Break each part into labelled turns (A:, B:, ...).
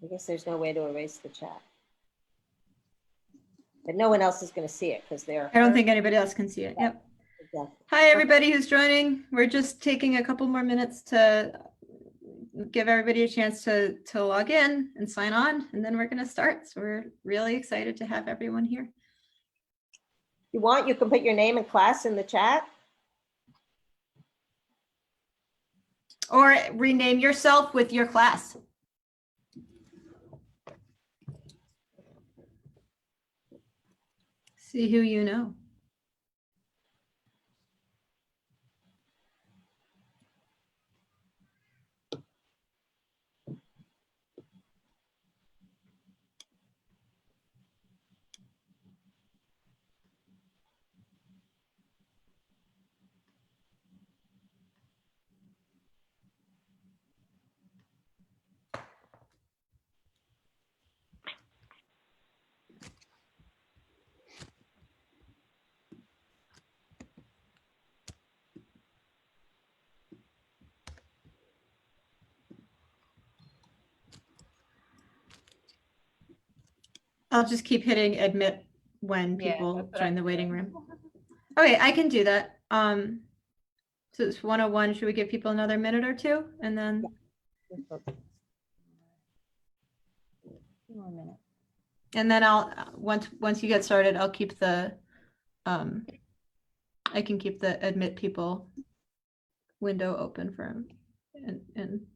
A: I guess there's no way to erase the chat. But no one else is going to see it because they're.
B: I don't think anybody else can see it. Yep.
A: Exactly.
B: Hi, everybody who's joining. We're just taking a couple more minutes to give everybody a chance to log in and sign on, and then we're going to start. So we're really excited to have everyone here.
A: If you want, you can put your name and class in the chat.
B: Or rename yourself with your class. See who you know. I'll just keep hitting admit when people join the waiting room. Okay, I can do that. So it's 1:01. Should we give people another minute or two? And then. And then I'll once you get started, I'll keep the I can keep the admit people window open for him and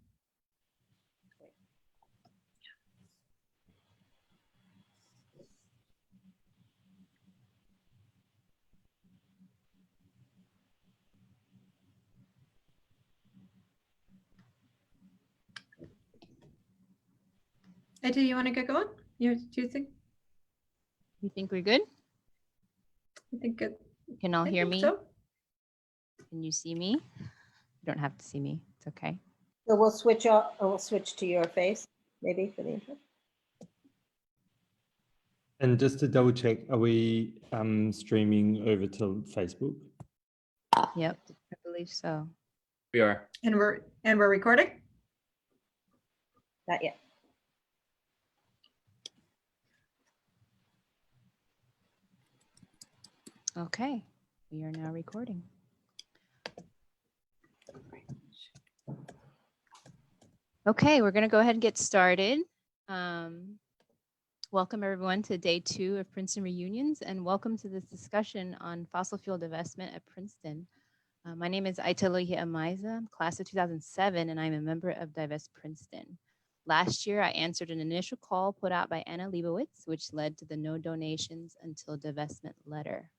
B: do you want to get going? Do you think?
C: You think we're good?
B: I think good.
C: Can all hear me?
B: So.
C: Can you see me? You don't have to see me. It's okay.
A: So we'll switch up, or we'll switch to your face, maybe for the intro.
D: And just to double check, are we streaming over to Facebook?
C: Yep, I believe so.
E: We are.
B: And we're recording?
A: Not yet.
C: Okay, we are now recording. Okay, we're going to go ahead and get started. Welcome everyone to day 2 of Princeton Reunions, and welcome to this discussion on fossil fuel divestment at Princeton. My name is Untitled Chapter, class of 2007, and I'm a member of Divest Princeton. Last year, I answered an initial call put out by Anna Leibowitz, which led to the no donations until divestment letter.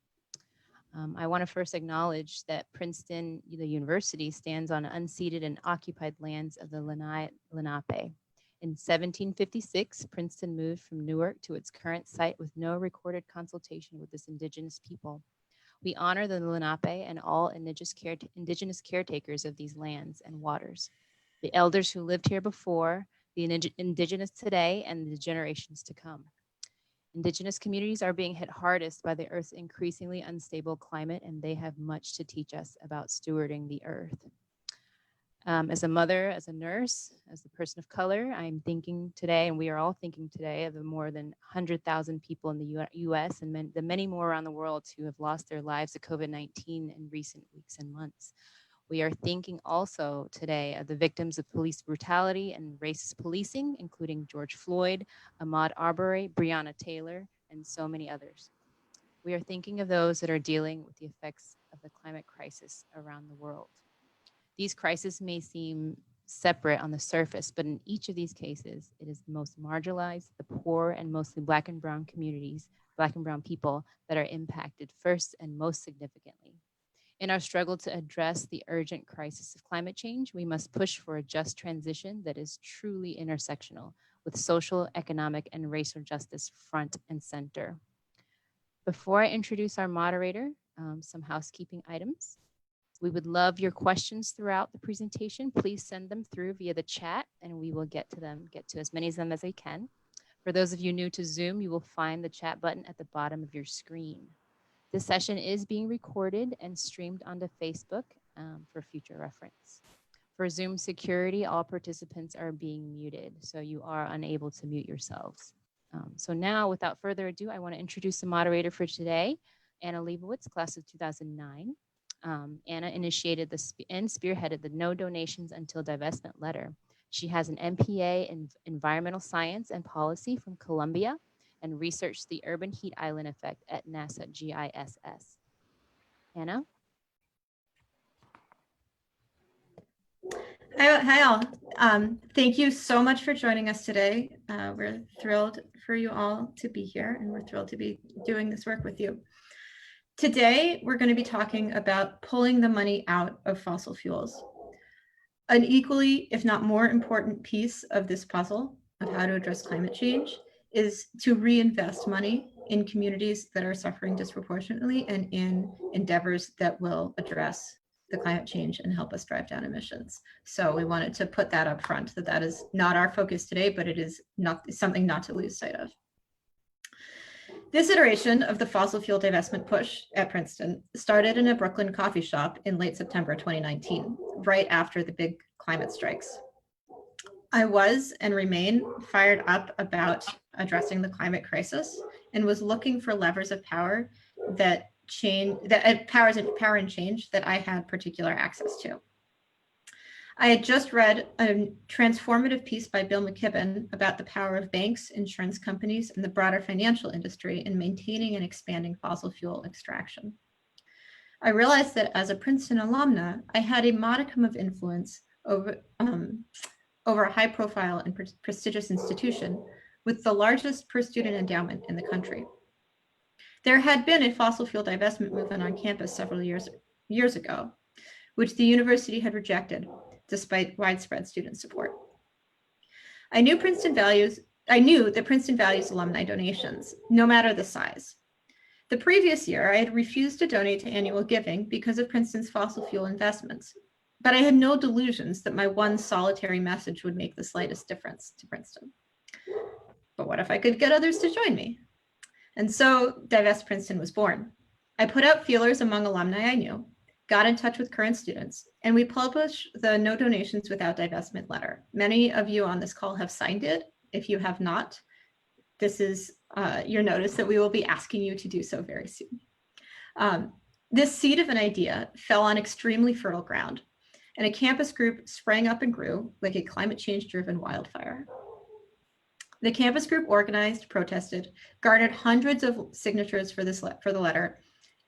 C: I want to first acknowledge that Princeton, the university, stands on unceded and occupied lands of the Lenape. In 1756, Princeton moved from Newark to its current site with no recorded consultation with this indigenous people. We honor the Lenape and all indigenous caretakers of these lands and waters, the elders who lived here before, the indigenous today, and the generations to come. Indigenous communities are being hit hardest by the Earth's increasingly unstable climate, and they have much to teach us about stewarding the Earth. As a mother, as a nurse, as a person of color, I'm thinking today, and we are all thinking today, of the more than 100,000 people in the U.S. and the many more around the world who have lost their lives to COVID-19 in recent weeks and months. We are thinking also today of the victims of police brutality and racist policing, including George Floyd, Ahmaud Arbery, Breonna Taylor, and so many others. We are thinking of those that are dealing with the effects of the climate crisis around the world. These crises may seem separate on the surface, but in each of these cases, it is the most marginalized, the poor, and mostly Black and Brown communities, Black and Brown people that are impacted first and most significantly. In our struggle to address the urgent crisis of climate change, we must push for a just transition that is truly intersectional, with social, economic, and racial justice front and center. Before I introduce our moderator, some housekeeping items. We would love your questions throughout the presentation. Please send them through via the chat, and we will get to as many of them as we can. For those of you new to Zoom, you will find the chat button at the bottom of your screen. This session is being recorded and streamed onto Facebook for future reference. For Zoom security, all participants are being muted, so you are unable to mute yourselves. So now, without further ado, I want to introduce the moderator for today, Anna Leibowitz, class of 2009. Anna initiated and spearheaded the No Donations Until Divestment letter. She has an MPA in Environmental Science and Policy from Columbia and researched the urban heat island effect at NASA GISS. Anna?
B: Hi all. Thank you so much for joining us today. We're thrilled for you all to be here, and we're thrilled to be doing this work with you. Today, we're going to be talking about pulling the money out of fossil fuels. An equally, if not more important piece of this puzzle of how to address climate change is to reinvest money in communities that are suffering disproportionately and in endeavors that will address the climate change and help us drive down emissions. So we wanted to put that up front, that is not our focus today, but it is something not to lose sight of. This iteration of the fossil fuel divestment push at Princeton started in a Brooklyn coffee shop in late September 2019, right after the big climate strikes. I was and remain fired up about addressing the climate crisis and was looking for levers of power that power and change that I had particular access to. I had just read a transformative piece by Bill McKibben about the power of banks, insurance companies, and the broader financial industry in maintaining and expanding fossil fuel extraction. I realized that as a Princeton alumna, I had a modicum of influence over a high-profile and prestigious institution with the largest per-student endowment in the country. There had been a fossil fuel divestment movement on campus several years ago, which the university had rejected despite widespread student support. I knew that Princeton values alumni donations, no matter the size. The previous year, I had refused to donate to annual giving because of Princeton's fossil fuel investments, but I had no delusions that my one solitary message would make the slightest difference to Princeton. But what if I could get others to join me? And so Divest Princeton was born. I put out feelers among alumni I knew, got in touch with current students, and we published the No Donations Without Divestment letter. Many of you on this call have signed it. If you have not, this is your notice that we will be asking you to do so very soon. This seed of an idea fell on extremely fertile ground, and a campus group sprang up and grew like a climate change-driven wildfire. The campus group organized, protested, garnered hundreds of signatures for the letter,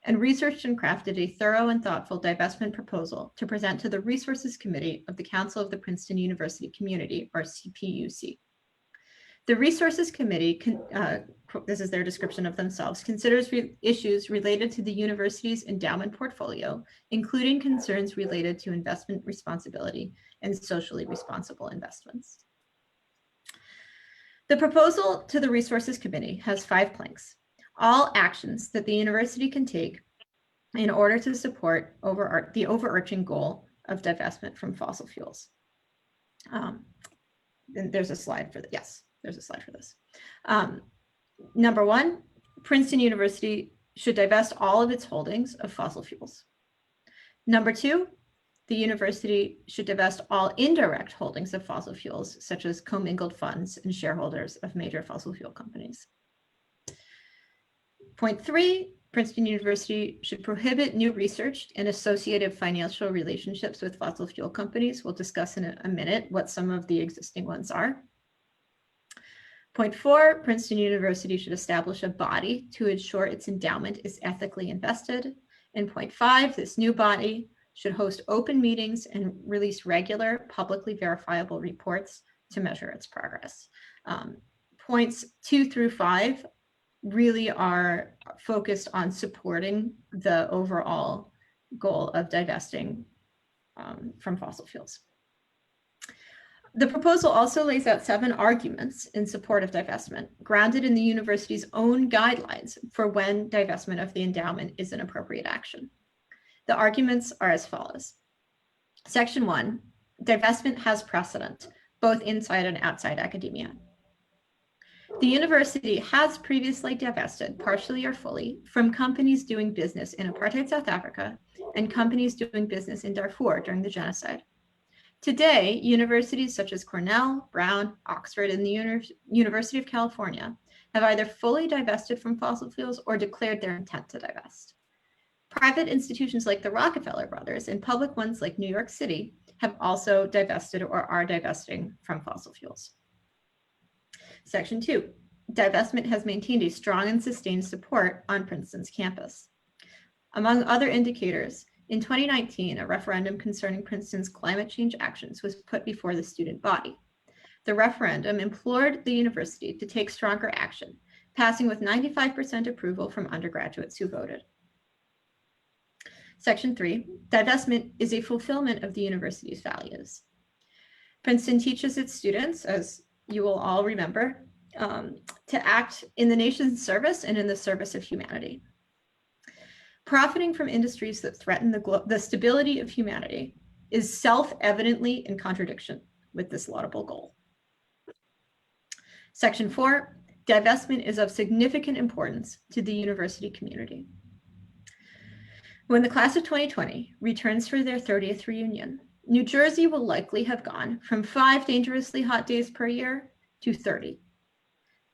B: and researched and crafted a thorough and thoughtful divestment proposal to present to the Resources Committee of the Council of the Princeton University Community, or CPUC. The Resources Committee, this is their description of themselves, considers issues related to the university's endowment portfolio, including concerns related to investment responsibility and socially responsible investments. The proposal to the Resources Committee has 5 planks, all actions that the university can take in order to support the overarching goal of divestment from fossil fuels. And there's a slide for that. Yes, there's a slide for this. Number 1, Princeton University should divest all of its holdings of fossil fuels. Number 2, the university should divest all indirect holdings of fossil fuels, such as commingled funds and shareholders of major fossil fuel companies. Point 3, Princeton University should prohibit new research and associated financial relationships with fossil fuel companies. We'll discuss in a minute what some of the existing ones are. Point 4, Princeton University should establish a body to ensure its endowment is ethically invested. And point 5, this new body should host open meetings and release regular, publicly verifiable reports to measure its progress. Points 2 through 5 really are focused on supporting the overall goal of divesting from fossil fuels. The proposal also lays out 7 arguments in support of divestment, grounded in the university's own guidelines for when divestment of the endowment is an appropriate action. The arguments are as follows. Section 1, divestment has precedent, both inside and outside academia. The university has previously divested, partially or fully, from companies doing business in apartheid South Africa and companies doing business in Darfur during the genocide. Today, universities such as Cornell, Brown, Oxford, and the University of California have either fully divested from fossil fuels or declared their intent to divest. Private institutions like the Rockefeller brothers and public ones like New York City have also divested or are divesting from fossil fuels. Section 2, divestment has maintained a strong and sustained support on Princeton's campus. Among other indicators, in 2019, a referendum concerning Princeton's climate change actions was put before the student body. The referendum implored the university to take stronger action, passing with 95% approval from undergraduates who voted. Section 3, divestment is a fulfillment of the university's values. Princeton teaches its students, as you will all remember, to act in the nation's service and in the service of humanity. Profiting from industries that threaten the stability of humanity is self-evidently in contradiction with this laudable goal. Section 4, divestment is of significant importance to the university community. When the class of 2020 returns for their 30th reunion, New Jersey will likely have gone from 5 dangerously hot days per year to 30.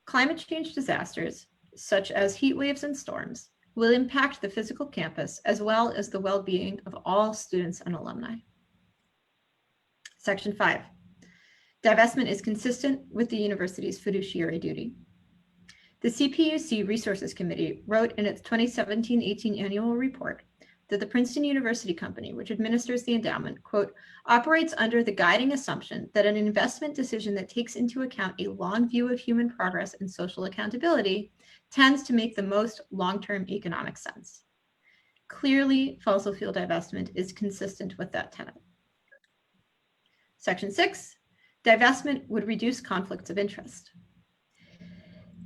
B: Climate change disasters, such as heat waves and storms, will impact the physical campus as well as the well-being of all students and alumni. Section 5, divestment is consistent with the university's fiduciary duty. The CPUC Resources Committee wrote in its 2017-18 annual report that the Princeton University Company, which administers the endowment, quote, operates under the guiding assumption that an investment decision that takes into account a long view of human progress and social accountability tends to make the most long-term economic sense. Clearly, fossil fuel divestment is consistent with that tenet. Section 6, divestment would reduce conflicts of interest.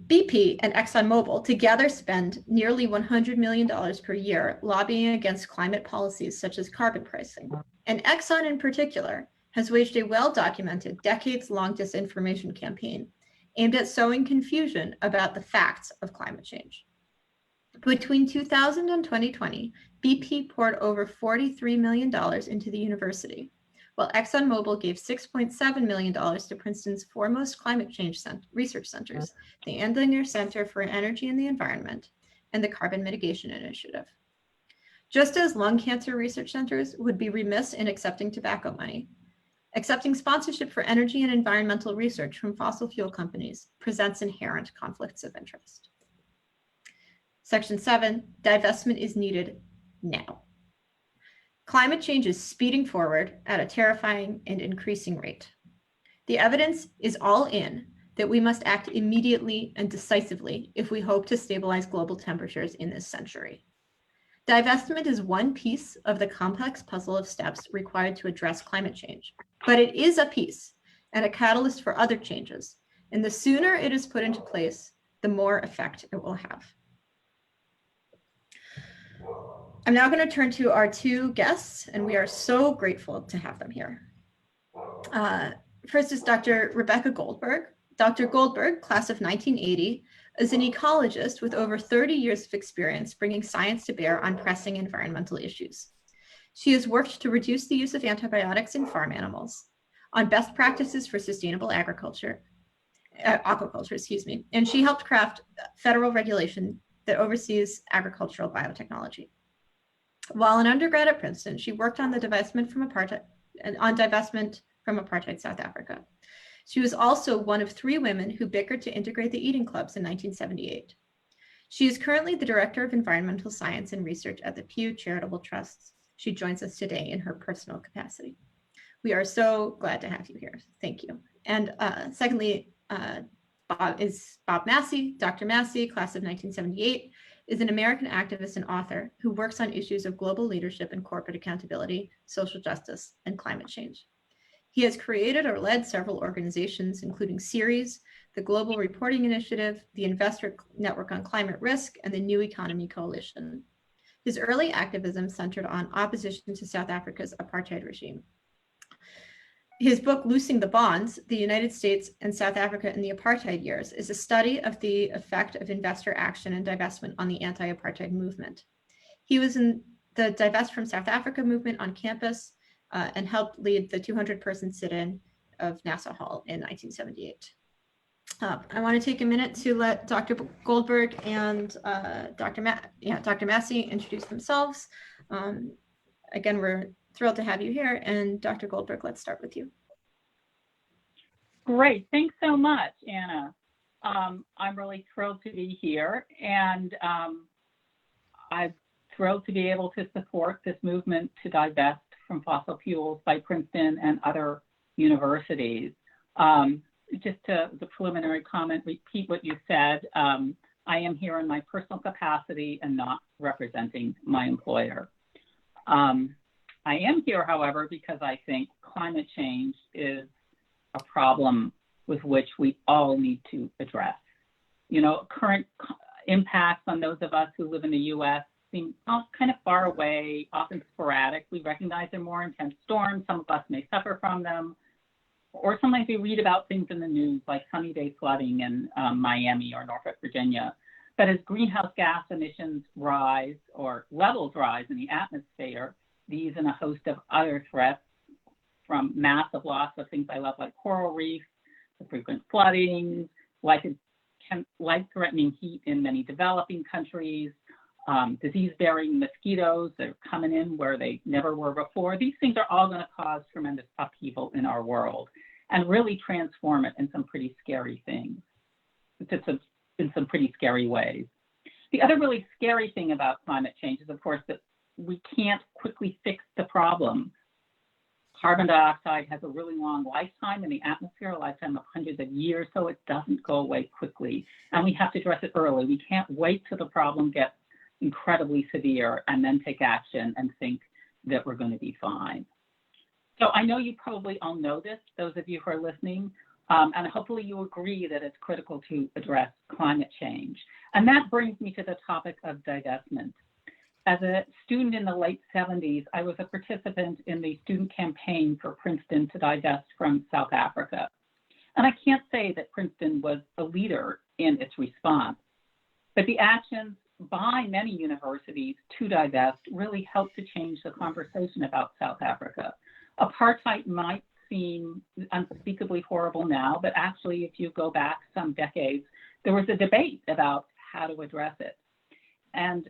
B: BP and ExxonMobil together spend nearly $100 million per year lobbying against climate policies such as carbon pricing. And Exxon in particular has waged a well-documented decades-long disinformation campaign aimed at sowing confusion about the facts of climate change. Between 2000 and 2020, BP poured over $43 million into the university, while ExxonMobil gave $6.7 million to Princeton's foremost climate change research centers, the Andlinger Center for Energy and the Environment, and the Carbon Mitigation Initiative. Just as lung cancer research centers would be remiss in accepting tobacco money, accepting sponsorship for energy and environmental research from fossil fuel companies presents inherent conflicts of interest. Section 7, divestment is needed now. Climate change is speeding forward at a terrifying and increasing rate. The evidence is all in that we must act immediately and decisively if we hope to stabilize global temperatures in this century. Divestment is one piece of the complex puzzle of steps required to address climate change, but it is a piece and a catalyst for other changes, and the sooner it is put into place, the more effect it will have. I'm now going to turn to our 2 guests, and we are so grateful to have them here. First is Dr. Rebecca Goldberg. Dr. Goldberg, class of 1980, is an ecologist with over 30 years of experience bringing science to bear on pressing environmental issues. She has worked to reduce the use of antibiotics in farm animals, on best practices for sustainable aquaculture, and she helped craft federal regulation that oversees agricultural biotechnology. While an undergrad at Princeton, she worked on divestment from apartheid South Africa. She was also one of 3 women who bickered to integrate the eating clubs in 1978. She is currently the Director of Environmental Science and Research at the Pew Charitable Trusts. She joins us today in her personal capacity. We are so glad to have you here. Thank you. And secondly, Bob Massie. Dr. Massie, class of 1978, is an American activist and author who works on issues of global leadership and corporate accountability, social justice, and climate change. He has created or led several organizations, including CERES, the Global Reporting Initiative, the Investor Network on Climate Risk, and the New Economy Coalition. His early activism centered on opposition to South Africa's apartheid regime. His book, Loosing the Bonds, The United States and South Africa in the Apartheid Years, is a study of the effect of investor action and divestment on the anti-apartheid movement. He was in the Divest from South Africa movement on campus, and helped lead the 200-person sit-in of Nassau Hall in 1978. I want to take a minute to let Dr. Goldberg and Dr. Massie introduce themselves. Again, we're thrilled to have you here. And Dr. Goldberg, let's start with you.
E: Great. Thanks so much, Anna. I'm really thrilled to be here, and I'm thrilled to be able to support this movement to divest from fossil fuels by Princeton and other universities. Just to the preliminary comment, repeat what you said. I am here in my personal capacity and not representing my employer. I am here, however, because I think climate change is a problem with which we all need to address. You know, current impacts on those of us who live in the US seem kind of far away, often sporadic. We recognize they're more intense storms. Some of us may suffer from them. Or sometimes we read about things in the news like sunny day flooding in Miami or Norfolk, Virginia. But as greenhouse gas emissions rise or levels rise in the atmosphere, these and a host of other threats, from massive loss of things I love like coral reefs, to frequent flooding, life-threatening heat in many developing countries, disease-bearing mosquitoes that are coming in where they never were before. These things are all going to cause tremendous upheaval in our world and really transform it in some pretty scary things, in some pretty scary ways. The other really scary thing about climate change is, of course, that we can't quickly fix the problem. Carbon dioxide has a really long lifetime in the atmosphere, a lifetime of hundreds of years, so it doesn't go away quickly. And we have to address it early. We can't wait till the problem gets incredibly severe and then take action and think that we're going to be fine. So I know you probably all know this, those of you who are listening, and hopefully you agree that it's critical to address climate change. And that brings me to the topic of divestment. As a student in the late 70s, I was a participant in the student campaign for Princeton to divest from South Africa. And I can't say that Princeton was a leader in its response, but the actions by many universities to divest really helped to change the conversation about South Africa. Apartheid might seem unspeakably horrible now, but actually, if you go back some decades, there was a debate about how to address it. And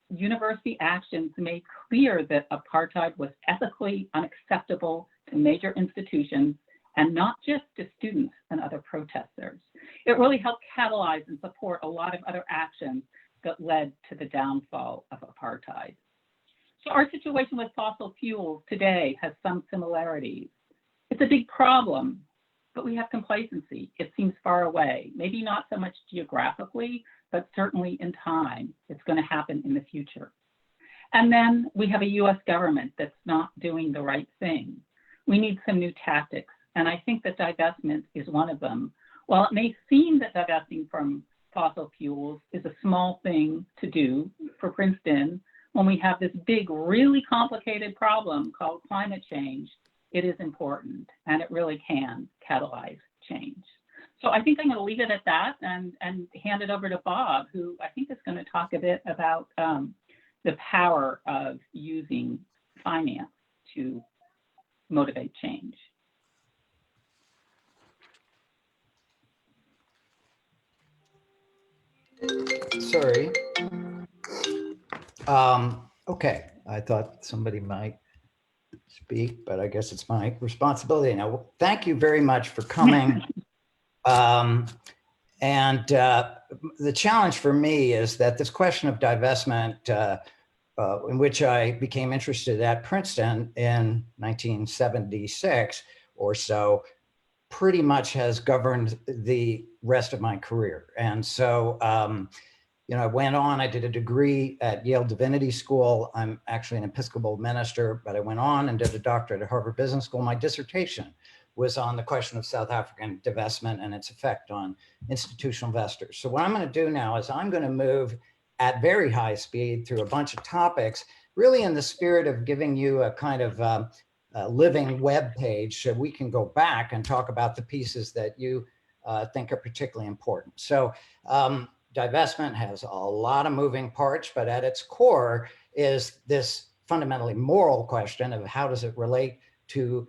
E: university actions made clear that apartheid was ethically unacceptable to major institutions and not just to students and other protesters. It really helped catalyze and support a lot of other actions that led to the downfall of apartheid. So our situation with fossil fuels today has some similarities. It's a big problem, but we have complacency. It seems far away, maybe not so much geographically, but certainly in time. It's going to happen in the future. And then we have a US government that's not doing the right thing. We need some new tactics, and I think that divestment is one of them. While it may seem that divesting from fossil fuels is a small thing to do for Princeton, when we have this big, really complicated problem called climate change, it is important, and it really can catalyze change. So I think I'm going to leave it at that and hand it over to Bob, who I think is going to talk a bit about the power of using finance to motivate change.
F: Sorry. Okay, I thought somebody might speak, but I guess it's my responsibility now. Well, thank you very much for coming. The challenge for me is that this question of divestment, in which I became interested at Princeton in 1976 or so, pretty much has governed the rest of my career. And so, I went on, I did a degree at Yale Divinity School. I'm actually an Episcopal minister, but I went on and did a doctorate at Harvard Business School. My dissertation was on the question of South African divestment and its effect on institutional investors. So what I'm going to do now is I'm going to move at very high speed through a bunch of topics, really in the spirit of giving you a kind of living web page so we can go back and talk about the pieces that you think are particularly important. So divestment has a lot of moving parts, but at its core is this fundamentally moral question of how does it relate to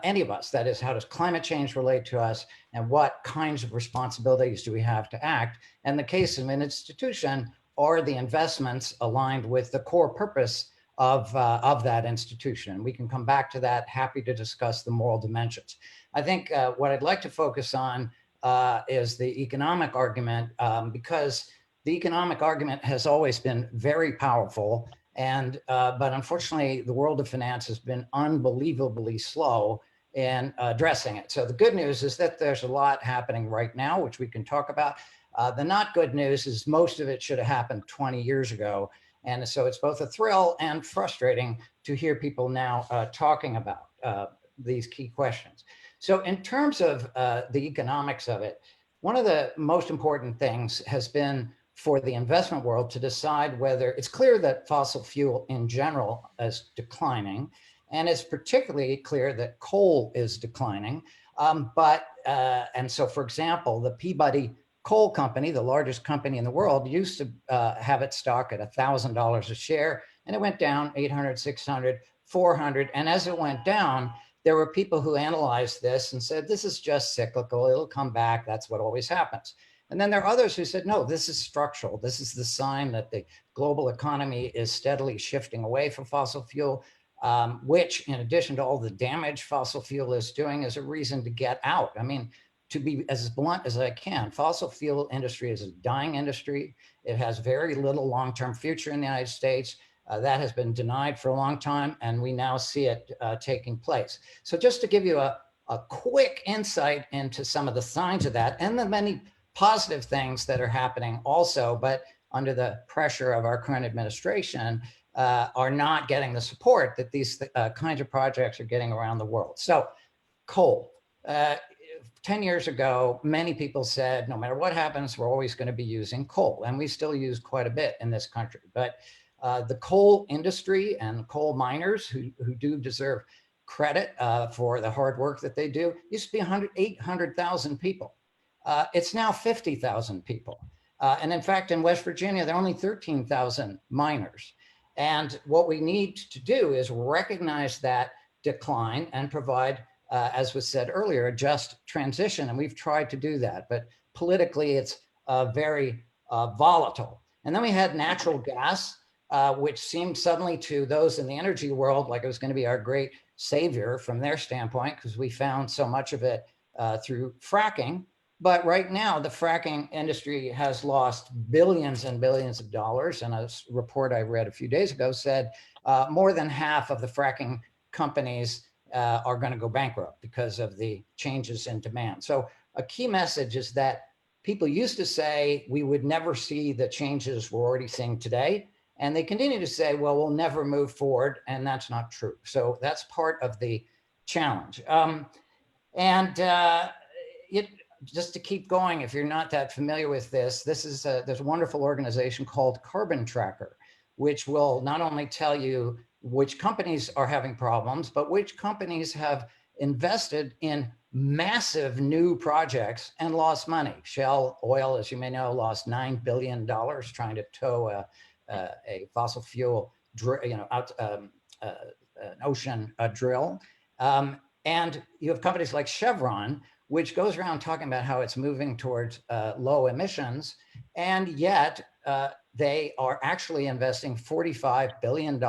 F: any of us. That is, how does climate change relate to us, and what kinds of responsibilities do we have to act? And the case of an institution are the investments aligned with the core purpose of that institution. We can come back to that, happy to discuss the moral dimensions. I think what I'd like to focus on is the economic argument, because the economic argument has always been very powerful. And but unfortunately, the world of finance has been unbelievably slow in addressing it. So the good news is that there's a lot happening right now, which we can talk about. The not good news is most of it should have happened 20 years ago. And so it's both a thrill and frustrating to hear people now talking about these key questions. So in terms of the economics of it, one of the most important things has been for the investment world to decide whether it's clear that fossil fuel in general is declining, and it's particularly clear that coal is declining. And so, for example, the Peabody Coal Company, the largest company in the world, used to have its stock at $1,000 a share, and it went down 800, 600, 400. And as it went down, there were people who analyzed this and said, this is just cyclical, it'll come back, that's what always happens. And then there are others who said, no, this is structural. This is the sign that the global economy is steadily shifting away from fossil fuel, which, in addition to all the damage fossil fuel is doing, is a reason to get out. I mean, to be as blunt as I can, fossil fuel industry is a dying industry. It has very little long-term future in the United States. That has been denied for a long time, and we now see it taking place. So just to give you a quick insight into some of the signs of that, and the many positive things that are happening also, but under the pressure of our current administration, are not getting the support that these kinds of projects are getting around the world. So coal. 10 years ago, many people said, no matter what happens, we're always going to be using coal. And we still use quite a bit in this country. But the coal industry and coal miners who do deserve credit for the hard work that they do used to be 800,000 people. It's now 50,000 people. And in fact, in West Virginia, there are only 13,000 miners. And what we need to do is recognize that decline and provide, as was said earlier, a just transition. And we've tried to do that, but politically it's very volatile. And then we had natural gas, which seemed suddenly to those in the energy world like it was going to be our great savior from their standpoint, because we found so much of it through fracking. But right now, the fracking industry has lost billions and billions of dollars. And a report I read a few days ago said more than half of the fracking companies are going to go bankrupt because of the changes in demand. So a key message is that people used to say we would never see the changes we're already seeing today. And they continue to say, well, we'll never move forward. And that's not true. So that's part of the challenge. Just to keep going, if you're not that familiar with this, there's a wonderful organization called Carbon Tracker, which will not only tell you which companies are having problems, but which companies have invested in massive new projects and lost money. Shell Oil, as you may know, lost $9 billion trying to tow a fossil fuel an ocean drill. And you have companies like Chevron, which goes around talking about how it's moving towards low emissions, and yet they are actually investing $45 billion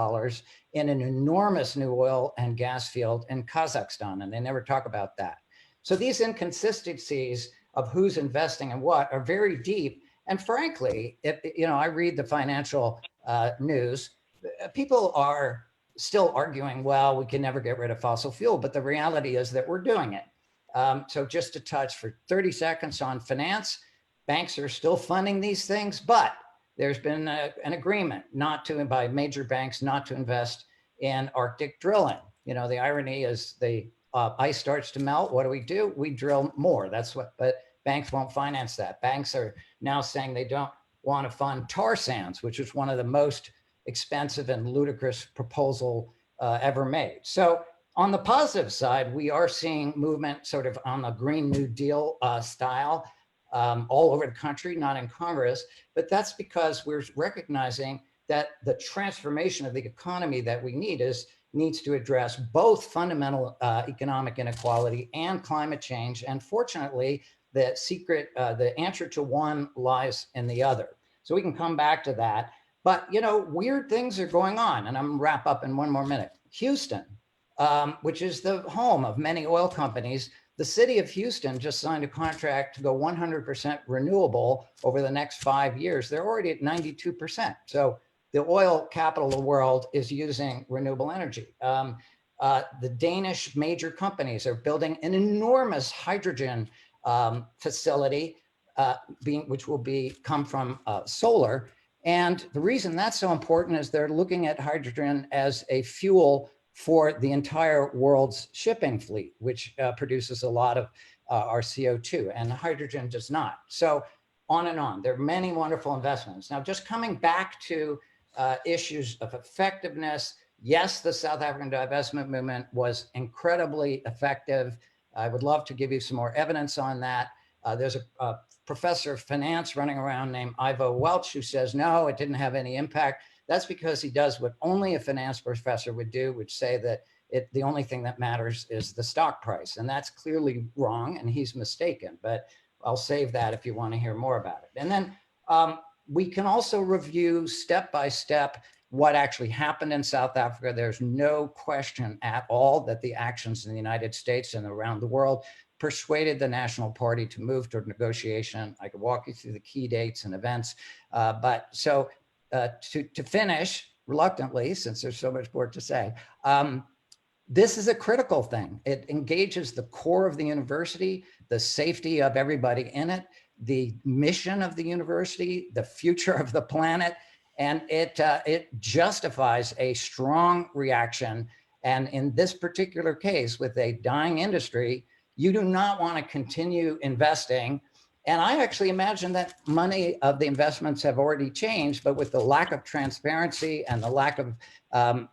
F: in an enormous new oil and gas field in Kazakhstan, and they never talk about that. So these inconsistencies of who's investing in what are very deep, and frankly, I read the financial news, people are still arguing, well, we can never get rid of fossil fuel, but the reality is that we're doing it. So just to touch for 30 seconds on finance, banks are still funding these things, but there's been an agreement by major banks not to invest in Arctic drilling. The irony is the ice starts to melt. What do? We drill more. But banks won't finance that. Banks are now saying they don't want to fund tar sands, which is one of the most expensive and ludicrous proposal ever made. So on the positive side, we are seeing movement sort of on the Green New Deal style all over the country, not in Congress, but that's because we're recognizing that the transformation of the economy that we need is needs to address both fundamental economic inequality and climate change. And fortunately, the answer to one lies in the other. So we can come back to that. But, you know, weird things are going on. And I'm gonna wrap up in one more minute. Houston, which is the home of many oil companies, the city of Houston just signed a contract to go 100% renewable over the next 5 years. They're already at 92%. So the oil capital of the world is using renewable energy. The Danish major companies are building an enormous hydrogen facility, which will come from solar. And the reason that's so important is they're looking at hydrogen as a fuel for the entire world's shipping fleet, which produces a lot of our CO2, and hydrogen does not. So on and on. There are many wonderful investments. Now, just coming back to issues of effectiveness, yes, the South African divestment movement was incredibly effective. I would love to give you some more evidence on that. There's a professor of finance running around named Ivo Welch who says, no, it didn't have any impact. That's because he does what only a finance professor would do, which say that the only thing that matters is the stock price. And that's clearly wrong, and he's mistaken, but I'll save that if you want to hear more about it. And then we can also review step by step what actually happened in South Africa. There's no question at all that the actions in the United States and around the world persuaded the National Party to move toward negotiation. I could walk you through the key dates and events. To finish, reluctantly, since there's so much more to say, this is a critical thing. It engages the core of the university, the safety of everybody in it, the mission of the university, the future of the planet, and it justifies a strong reaction. And in this particular case, with a dying industry, you do not want to continue investing. And I actually imagine that money of the investments have already changed, but with the lack of transparency and the lack of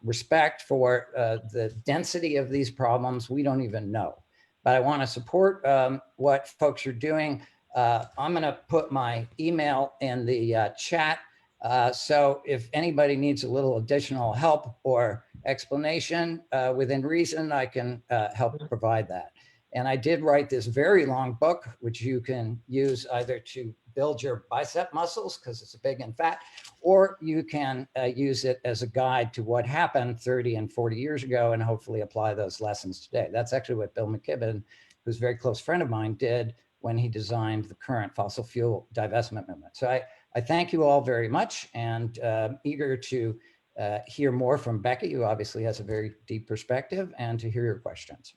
F: respect for the density of these problems, we don't even know. But I want to support what folks are doing. I'm going to put my email in the chat. So if anybody needs a little additional help or explanation within reason, I can help provide that. And I did write this very long book, which you can use either to build your bicep muscles, because it's big and fat, or you can use it as a guide to what happened 30 and 40 years ago and hopefully apply those lessons today. That's actually what Bill McKibben, who's a very close friend of mine, did when he designed the current fossil fuel divestment movement. So I thank you all very much, and eager to hear more from Becky, who obviously has a very deep perspective, and to hear your questions.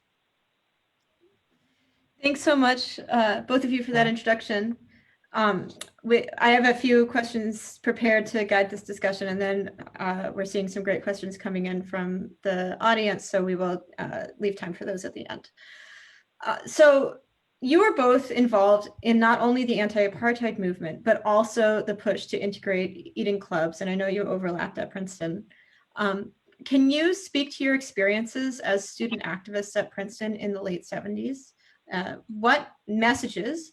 B: Thanks so much, both of you, for that introduction. I have a few questions prepared to guide this discussion, and then we're seeing some great questions coming in from the audience, so we will leave time for those at the end. So you were both involved in not only the anti-apartheid movement, but also the push to integrate eating clubs, and I know you overlapped at Princeton. Can you speak to your experiences as student activists at Princeton in the late 70s? What messages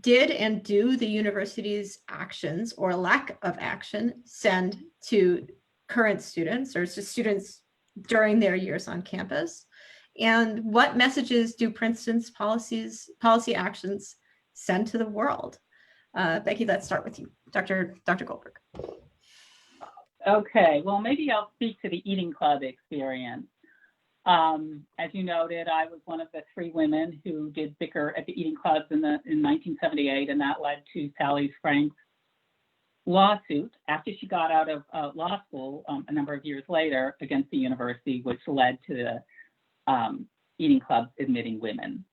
B: did and do the university's actions or lack of action send to current students or to students during their years on campus? And what messages do Princeton's policy actions send to the world? Becky, let's start with you, Dr. Goldberg.
E: Okay, well, maybe I'll speak to the eating club experience. As you noted, I was one of the 3 women who did bicker at the eating clubs in 1978, and that led to Sally Frank's lawsuit after she got out of law school a number of years later against the university, which led to the eating clubs admitting women.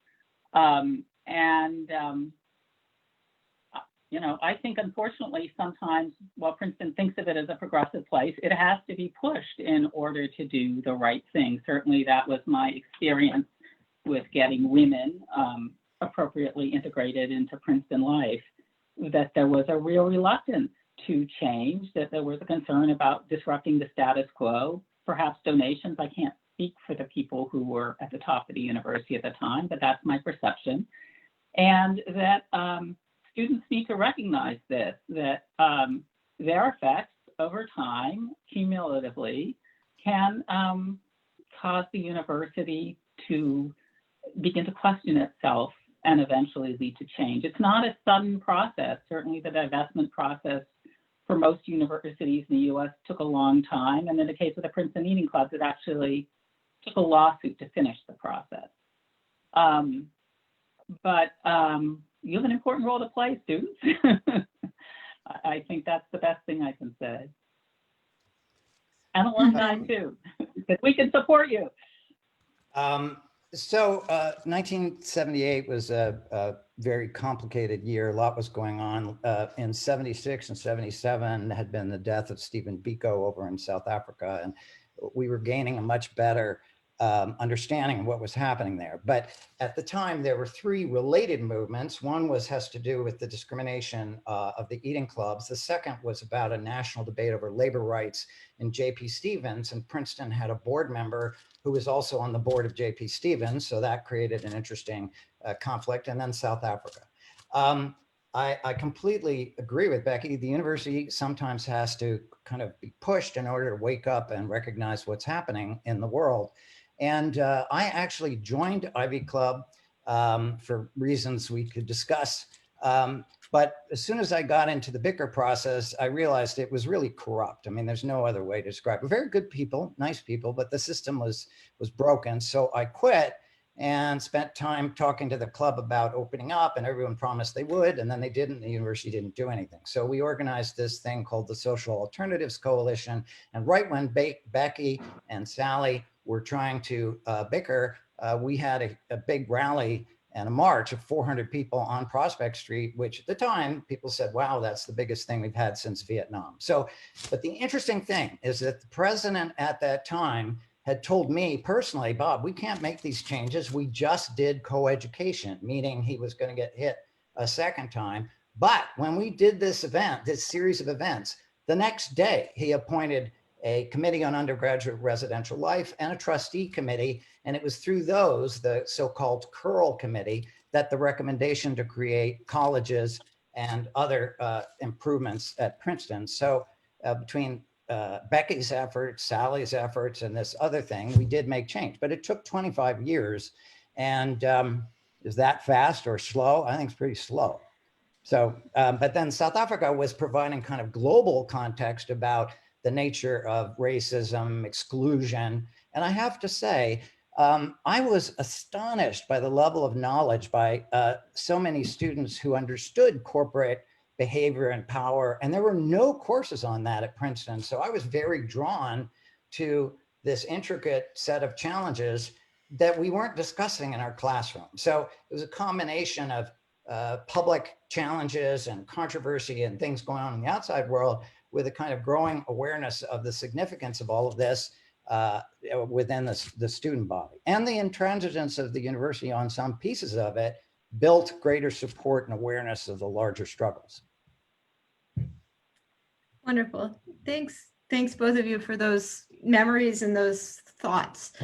E: You know, I think, unfortunately, sometimes while Princeton thinks of it as a progressive place, it has to be pushed in order to do the right thing. Certainly, that was my experience with getting women appropriately integrated into Princeton life, that there was a real reluctance to change, that there was a concern about disrupting the status quo, perhaps donations. I can't speak for the people who were at the top of the university at the time, but that's my perception. And that students need to recognize this, that their effects over time, cumulatively, can caused the university to begin to question itself and eventually lead to change. It's not a sudden process. Certainly the divestment process for most universities in the US took a long time. And in the case of the Princeton Eating Clubs, it actually took a lawsuit to finish the process. But you have an important role to play, students. I think that's the best thing I can say. And alumni too, because we can support you.
F: 1978 was a very complicated year. A lot was going on. In 76 and 77 had been the death of Stephen Biko over in South Africa. And we were gaining a much better understanding of what was happening there. But at the time, there were three related movements. One has to do with the discrimination of the eating clubs. The second was about a national debate over labor rights in J.P. Stevens, and Princeton had a board member who was also on the board of J.P. Stevens. So that created an interesting conflict. And then South Africa. I completely agree with Becky. The university sometimes has to kind of be pushed in order to wake up and recognize what's happening in the world. And I actually joined Ivy Club for reasons we could discuss. But as soon as I got into the Bicker process, I realized it was really corrupt. I mean, there's no other way to describe it. Very good people, nice people, but the system was broken. So I quit and spent time talking to the club about opening up, and everyone promised they would, and then they didn't. The university didn't do anything. So we organized this thing called the Social Alternatives Coalition. And right when Becky and Sally were trying to bicker, we had a big rally and a march of 400 people on Prospect Street, which at the time people said, wow, that's the biggest thing we've had since Vietnam. So, but the interesting thing is that the president at that time had told me personally, Bob, we can't make these changes. We just did coeducation, meaning he was going to get hit a second time. But when we did this event, this series of events, the next day he appointed a committee on undergraduate residential life and a trustee committee. And it was through those, the so-called Curl Committee, that the recommendation to create colleges and other improvements at Princeton. So between Becky's efforts, Sally's efforts, and this other thing, we did make change, but it took 25 years. And is that fast or slow? I think it's pretty slow. So, but then South Africa was providing kind of global context about the nature of racism, exclusion. And I have to say, I was astonished by the level of knowledge by so many students who understood corporate behavior and power. And there were no courses on that at Princeton. So I was very drawn to this intricate set of challenges that we weren't discussing in our classroom. So it was a combination of public challenges and controversy and things going on in the outside world, with a kind of growing awareness of the significance of all of this within the student body. And the intransigence of the university on some pieces of it built greater support and awareness of the larger struggles.
B: Wonderful. Thanks. Thanks both of you for those memories and those thoughts.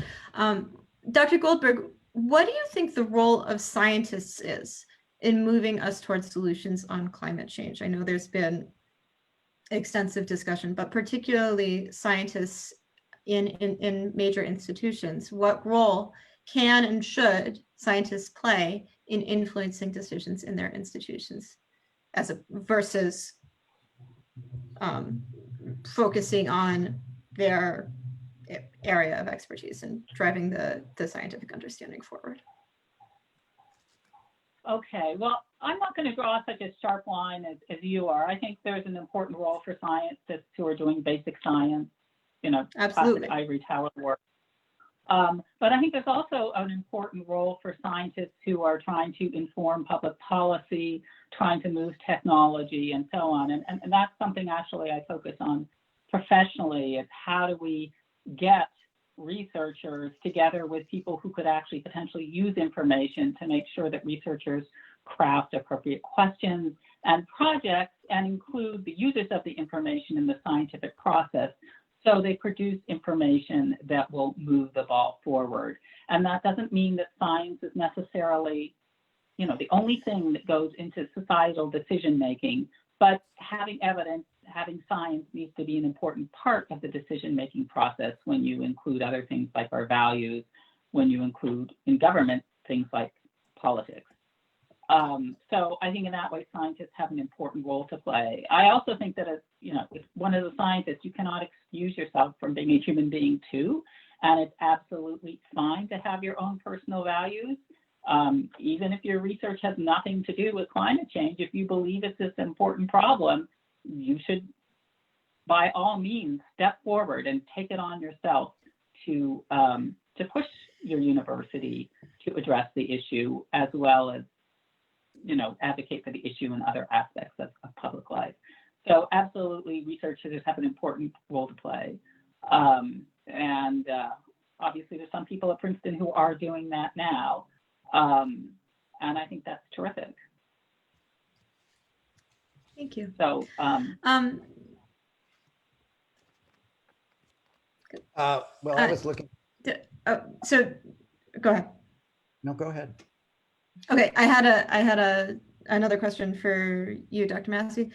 B: Dr. Goldberg, what do you think the role of scientists is in moving us towards solutions on climate change? I know there's been extensive discussion, but particularly scientists in major institutions. What role can and should scientists play in influencing decisions in their institutions versus focusing on their area of expertise and driving the scientific understanding forward?
E: Okay, well, I'm not going to draw such a sharp line as you are. I think there's an important role for scientists who are doing basic science, you know,
B: absolutely,
E: classic ivory tower work. But I think there's also an important role for scientists who are trying to inform public policy, trying to move technology, and so on. And that's something actually I focus on professionally, is how do we get researchers together with people who could actually potentially use information to make sure that researchers craft appropriate questions and projects and include the users of the information in the scientific process, so they produce information that will move the ball forward. And that doesn't mean that science is necessarily, you know, the only thing that goes into societal decision making, but having evidence having science needs to be an important part of the decision-making process when you include other things like our values, when you include in government things like politics. So I think in that way, scientists have an important role to play. I also think that as one of the scientists, you cannot excuse yourself from being a human being too. And it's absolutely fine to have your own personal values. Even if your research has nothing to do with climate change, if you believe it's this important problem, you should, by all means, step forward and take it on yourself to push your university to address the issue, as well as advocate for the issue in other aspects of public life. So absolutely, researchers have an important role to play. And obviously, there's some people at Princeton who are doing that now. And I think that's terrific.
B: Thank you.
E: So,
F: well, I was looking.
B: So go ahead.
F: No, go ahead.
B: Okay, I had another question for you, Dr. Massie.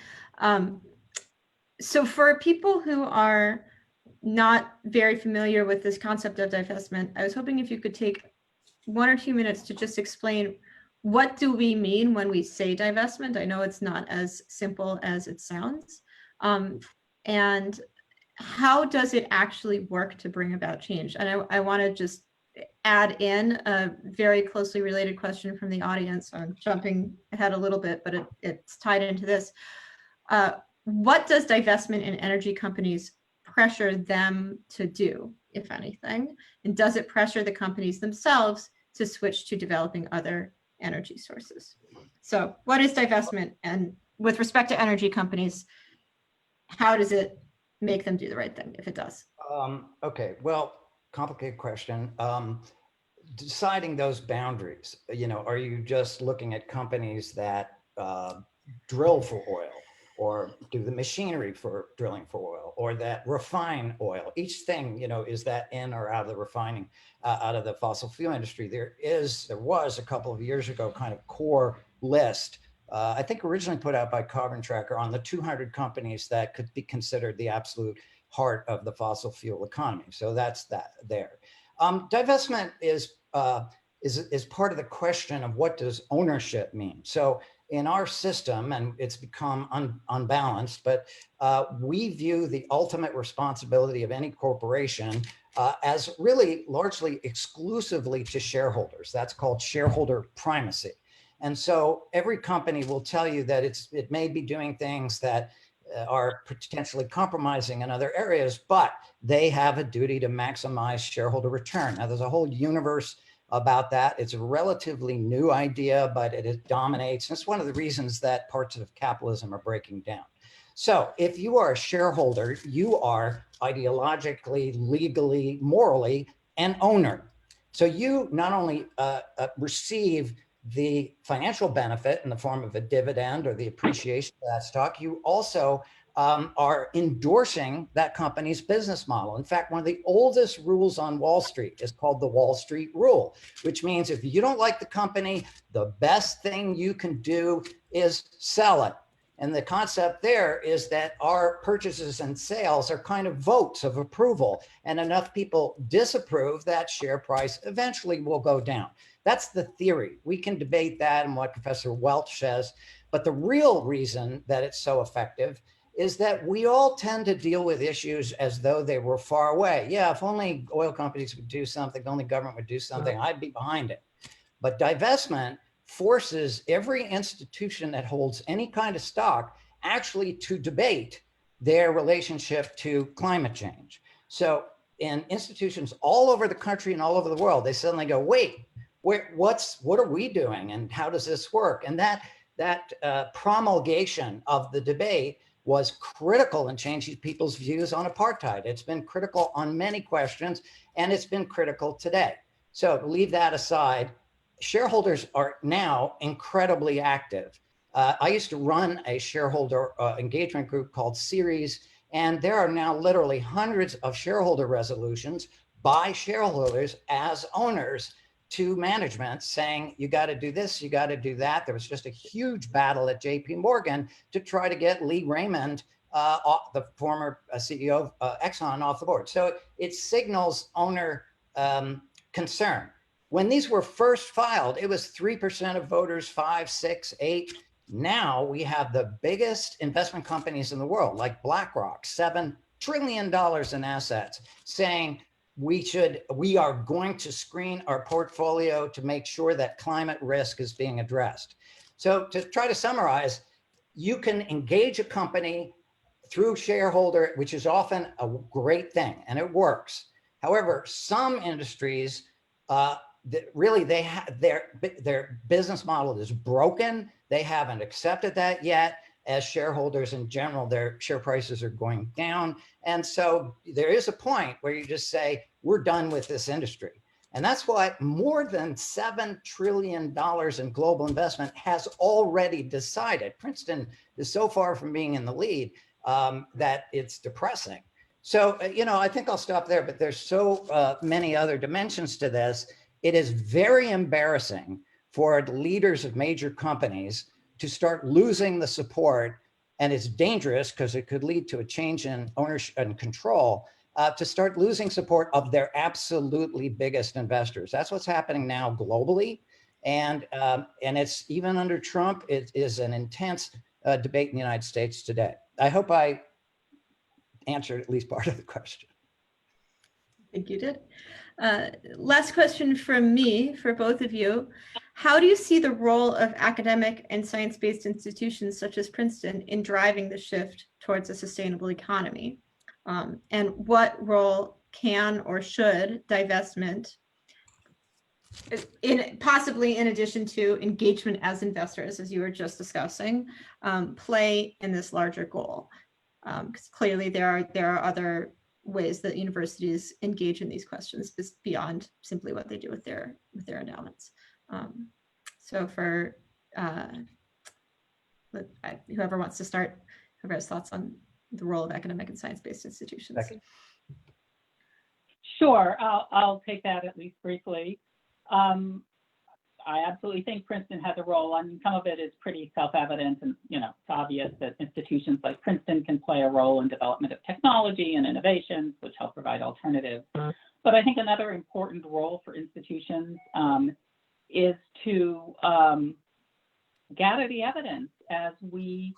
B: So for people who are not very familiar with this concept of divestment, I was hoping if you could take 1 or 2 minutes to just explain, what do we mean when we say divestment? I know it's not as simple as it sounds. And how does it actually work to bring about change? And I want to just add in a very closely related question from the audience. I'm jumping ahead a little bit, but it's tied into this. What does divestment in energy companies pressure them to do, if anything? And does it pressure the companies themselves to switch to developing other energy sources? So what is divestment? And with respect to energy companies, how does it make them do the right thing, if it does?
F: Okay, well, complicated question. Deciding those boundaries, are you just looking at companies that drill for oil, or do the machinery for drilling for oil, or that refine oil? Each thing, is that in or out of the refining, out of the fossil fuel industry? There was a couple of years ago kind of core list, I think originally put out by Carbon Tracker, on the 200 companies that could be considered the absolute heart of the fossil fuel economy. So that's that there. Divestment is part of the question of what does ownership mean? So in our system, and it's become unbalanced, but we view the ultimate responsibility of any corporation as really largely exclusively to shareholders. That's called shareholder primacy. And so every company will tell you that it may be doing things that are potentially compromising in other areas, but they have a duty to maximize shareholder return. Now, there's a whole universe about that. It's a relatively new idea, but it dominates. And it's one of the reasons that parts of capitalism are breaking down. So if you are a shareholder, you are ideologically, legally, morally an owner. So you not only receive the financial benefit in the form of a dividend or the appreciation of that stock, you also are endorsing that company's business model. In fact, one of the oldest rules on Wall Street is called the Wall Street Rule, which means if you don't like the company, the best thing you can do is sell it. And the concept there is that our purchases and sales are kind of votes of approval, and enough people disapprove, that share price eventually will go down. That's the theory. We can debate that and what Professor Welch says, but the real reason that it's so effective is that we all tend to deal with issues as though they were far away. Yeah, if only oil companies would do something, if only government would do something, I'd be behind it. But divestment forces every institution that holds any kind of stock actually to debate their relationship to climate change. So in institutions all over the country and all over the world, they suddenly go, wait, what are we doing and how does this work? And that promulgation of the debate was critical in changing people's views on apartheid. It's been critical on many questions, and it's been critical today. So to leave that aside, shareholders are now incredibly active. I used to run a shareholder engagement group called Series, and there are now literally hundreds of shareholder resolutions by shareholders as owners to management saying, you got to do this, you got to do that. There was just a huge battle at JP Morgan to try to get Lee Raymond the former CEO of Exxon off the board. So it signals owner concern. When these were first filed, it was 3% of voters, 5, 6, 8. Now we have the biggest investment companies in the world, like BlackRock, $7 trillion in assets, saying we are going to screen our portfolio to make sure that climate risk is being addressed. So to try to summarize, you can engage a company through shareholder, which is often a great thing, and it works. However, some industries, really their business model is broken. They haven't accepted that yet. As shareholders in general, their share prices are going down. And so there is a point where you just say, we're done with this industry. And that's why more than $7 trillion in global investment has already decided. Princeton is so far from being in the lead that it's depressing. So, I think I'll stop there, but there's so many other dimensions to this. It is very embarrassing for leaders of major companies to start losing the support, and it's dangerous because it could lead to a change in ownership and control, to start losing support of their absolutely biggest investors. That's what's happening now globally. And it's even under Trump, it is an intense debate in the United States today. I hope I answered at least part of the question.
B: I think you did. Last question from me for both of you. How do you see the role of academic and science-based institutions such as Princeton in driving the shift towards a sustainable economy? And what role can or should divestment, possibly in addition to engagement as investors, as you were just discussing, play in this larger goal? Because clearly there are other ways that universities engage in these questions beyond simply what they do with their endowments. So for whoever wants to start, whoever has thoughts on the role of academic and science-based institutions.
F: Becky.
E: Sure, I'll take that at least briefly. I absolutely think Princeton has a role. I mean, some of it is pretty self-evident, and it's obvious that institutions like Princeton can play a role in development of technology and innovations, which help provide alternatives. But I think another important role for institutions is to gather the evidence as we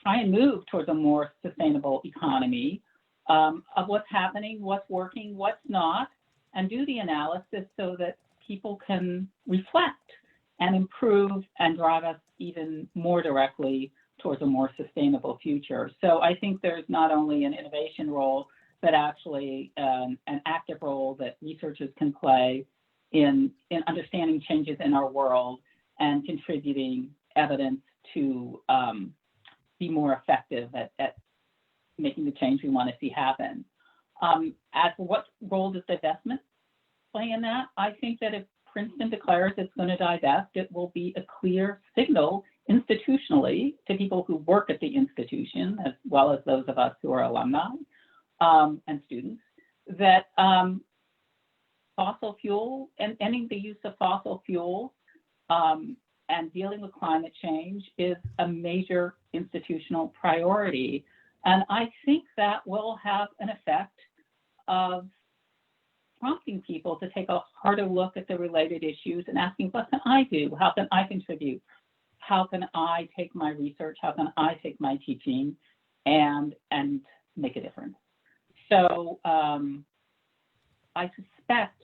E: try and move towards a more sustainable economy of what's happening, what's working, what's not, and do the analysis so that people can reflect and improve and drive us even more directly towards a more sustainable future. So I think there's not only an innovation role, but actually an active role that researchers can play in understanding changes in our world and contributing evidence to be more effective at making the change we want to see happen. As for what role does divestment play in that? I think that if Princeton declares it's going to divest, it will be a clear signal institutionally to people who work at the institution, as well as those of us who are alumni and students, that fossil fuel and ending the use of fossil fuel and dealing with climate change is a major institutional priority. And I think that will have an effect of prompting people to take a harder look at the related issues and asking, what can I do? How can I contribute? How can I take my research? How can I take my teaching and make a difference? So I suspect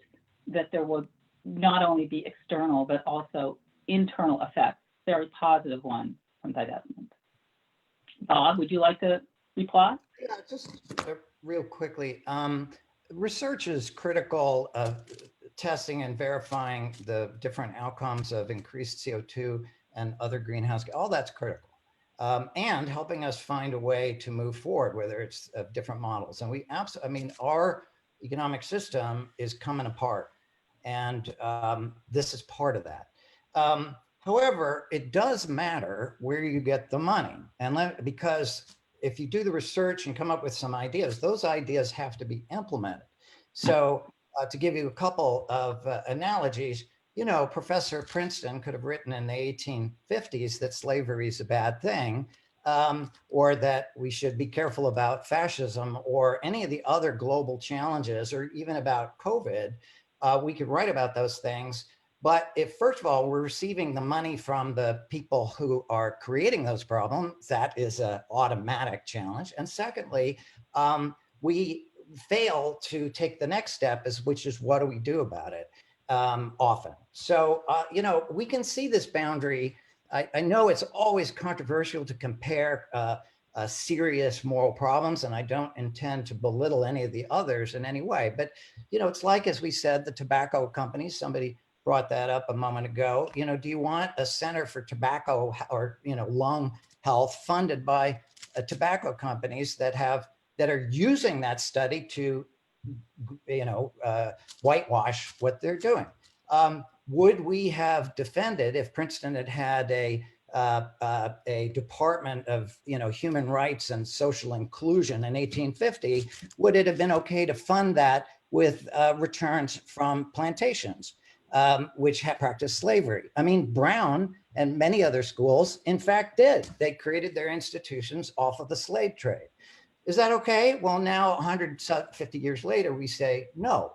E: that there will not only be external, but also internal effects, very positive ones from divestment. Bob, would you like to reply?
F: Yeah, just real quickly. Research is critical of testing and verifying the different outcomes of increased CO2 and other greenhouse, all that's critical. And helping us find a way to move forward, whether it's different models. And our economic system is coming apart, and this is part of that. However, it does matter where you get the money, because if you do the research and come up with some ideas, those ideas have to be implemented. So to give you a couple of analogies, Professor Princeton could have written in the 1850s that slavery is a bad thing. or that we should be careful about fascism or any of the other global challenges, or even about COVID, we could write about those things. But if, first of all, we're receiving the money from the people who are creating those problems, that is an automatic challenge. And secondly, we fail to take the next step, which is what do we do about it often. So, you know, we can see this boundary. I know it's always controversial to compare serious moral problems, and I don't intend to belittle any of the others in any way. But, you know, it's like, as we said, the tobacco companies, somebody brought that up a moment ago. You know, do you want a center for tobacco or, you know, lung health funded by tobacco companies that are using that study to, you know, whitewash what they're doing? Would we have defended, if Princeton had had a department of, you know, human rights and social inclusion in 1850, would it have been okay to fund that with returns from plantations, which had practiced slavery? I mean, Brown and many other schools, in fact, did. They created their institutions off of the slave trade. Is that okay? Well, now 150 years later, we say no.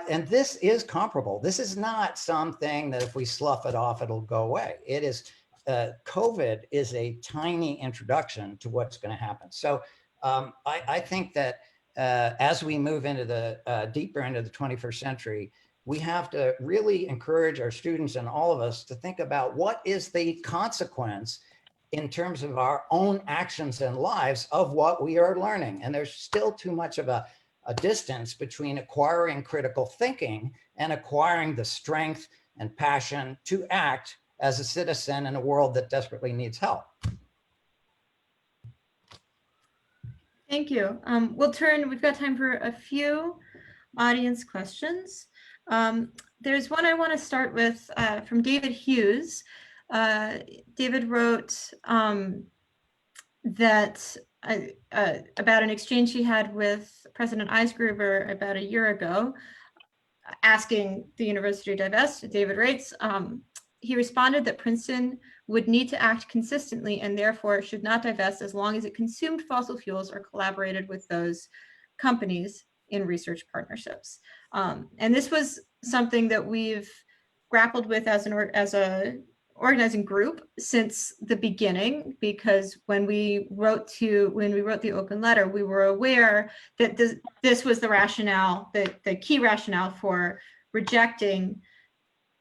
F: And this is comparable. This is not something that if we slough it off, it'll go away. It is, COVID is a tiny introduction to what's going to happen. So I think that as we move into the deeper into the 21st century, we have to really encourage our students and all of us to think about what is the consequence in terms of our own actions and lives of what we are learning. And there's still too much of a distance between acquiring critical thinking and acquiring the strength and passion to act as a citizen in a world that desperately needs help.
B: Thank you. We've got time for a few audience questions. There's one I want to start with from David Hughes. David wrote that about an exchange he had with President Eisgruber about a year ago, asking the university to divest. David writes, he responded that Princeton would need to act consistently and therefore should not divest as long as it consumed fossil fuels or collaborated with those companies in research partnerships. And this was something that we've grappled with as a organizing group since the beginning, because when we wrote the open letter, we were aware that this was the rationale, the key rationale for rejecting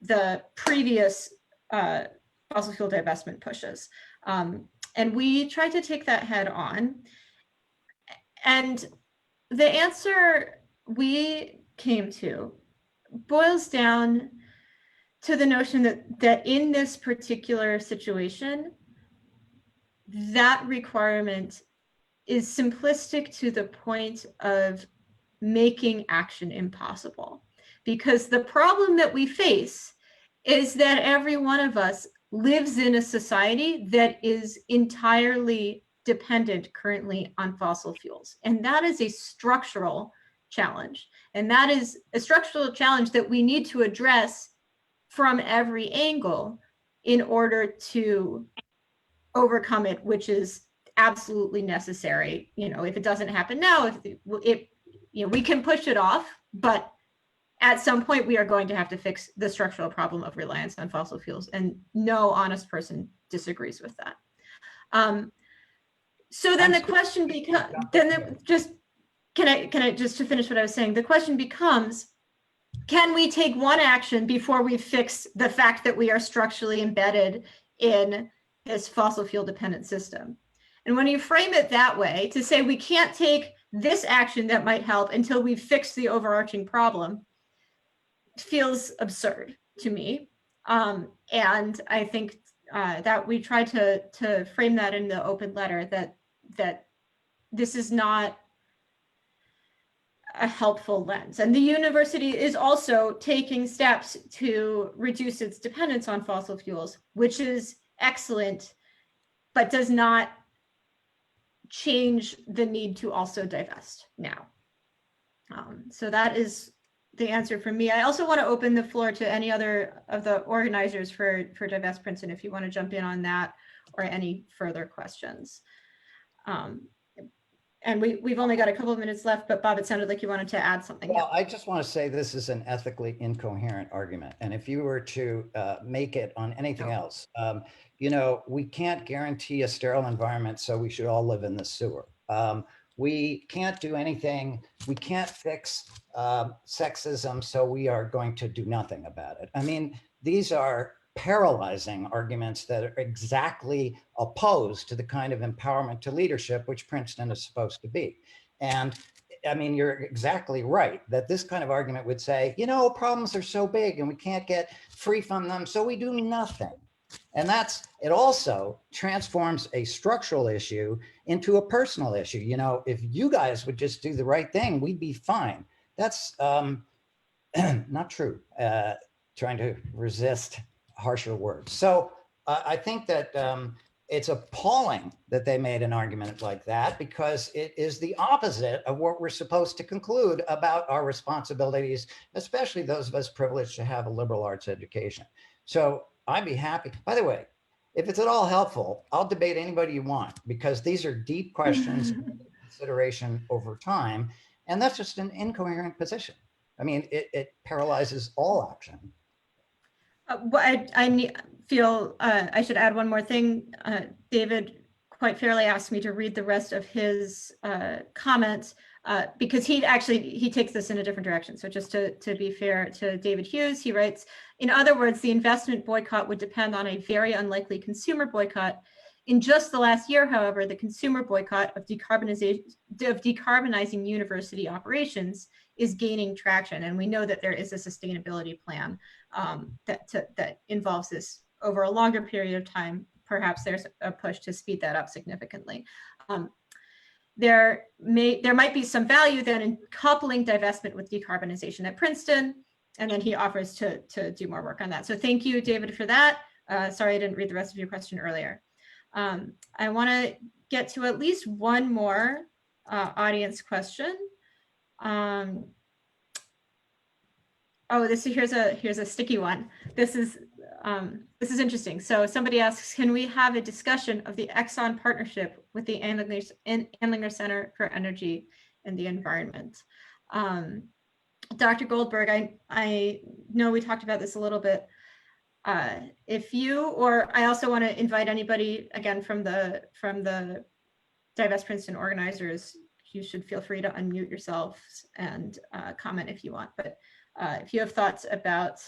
B: the previous fossil fuel divestment pushes. And we tried to take that head on. And the answer we came to boils down to the notion that in this particular situation, that requirement is simplistic to the point of making action impossible. Because the problem that we face is that every one of us lives in a society that is entirely dependent currently on fossil fuels. And that is a structural challenge. And that is a structural challenge that we need to address from every angle in order to overcome it, which is absolutely necessary. You know, if it doesn't happen now, we can push it off, but at some point we are going to have to fix the structural problem of reliance on fossil fuels, and no honest person disagrees with that. So then the question becomes, can I just to finish what I was saying, the question becomes, can we take one action before we fix the fact that we are structurally embedded in this fossil fuel dependent system? And when you frame it that way, to say we can't take this action that might help until we've fixed the overarching problem, feels absurd to me. And I think that we try to frame that in the open letter, that this is not a helpful lens. And the university is also taking steps to reduce its dependence on fossil fuels, which is excellent, but does not change the need to also divest now. So that is the answer from me. I also want to open the floor to any other of the organizers for Divest Princeton, if you want to jump in on that or any further questions. And we've only got a couple of minutes left, but Bob, it sounded like you wanted to add something.
F: Well, I just want to say this is an ethically incoherent argument. And if you were to make it on anything else, you know, we can't guarantee a sterile environment, so we should all live in the sewer. We can't do anything. We can't fix sexism, so we are going to do nothing about it. I mean, these are paralyzing arguments that are exactly opposed to the kind of empowerment to leadership which Princeton is supposed to be. And I mean, you're exactly right that this kind of argument would say, you know, problems are so big and we can't get free from them, so we do nothing. And it also transforms a structural issue into a personal issue. You know, if you guys would just do the right thing, we'd be fine. That's not true. Trying to resist harsher words. So I think that it's appalling that they made an argument like that, because it is the opposite of what we're supposed to conclude about our responsibilities, especially those of us privileged to have a liberal arts education. So I'd be happy. By the way, if it's at all helpful, I'll debate anybody you want, because these are deep questions consideration over time. And that's just an incoherent position. I mean, it paralyzes all action.
B: I feel I should add one more thing. David quite fairly asked me to read the rest of his comments because he takes this in a different direction. So just to be fair to David Hughes, he writes, in other words, the investment boycott would depend on a very unlikely consumer boycott. In just the last year, however, the consumer boycott of decarbonizing university operations is gaining traction. And we know that there is a sustainability plan that involves this over a longer period of time. Perhaps there's a push to speed that up significantly. There might be some value then in coupling divestment with decarbonization at Princeton. And then he offers to do more work on that. So thank you, David, for that. Sorry, I didn't read the rest of your question earlier. I want to get to at least one more audience question. Here's a sticky one. This is interesting. So somebody asks, can we have a discussion of the Exxon partnership with the Andlinger Center for Energy and the Environment? Dr. Goldberg, I know we talked about this a little bit. If you, or I also want to invite anybody again from the Divest Princeton organizers, you should feel free to unmute yourselves and comment if you want. But if you have thoughts about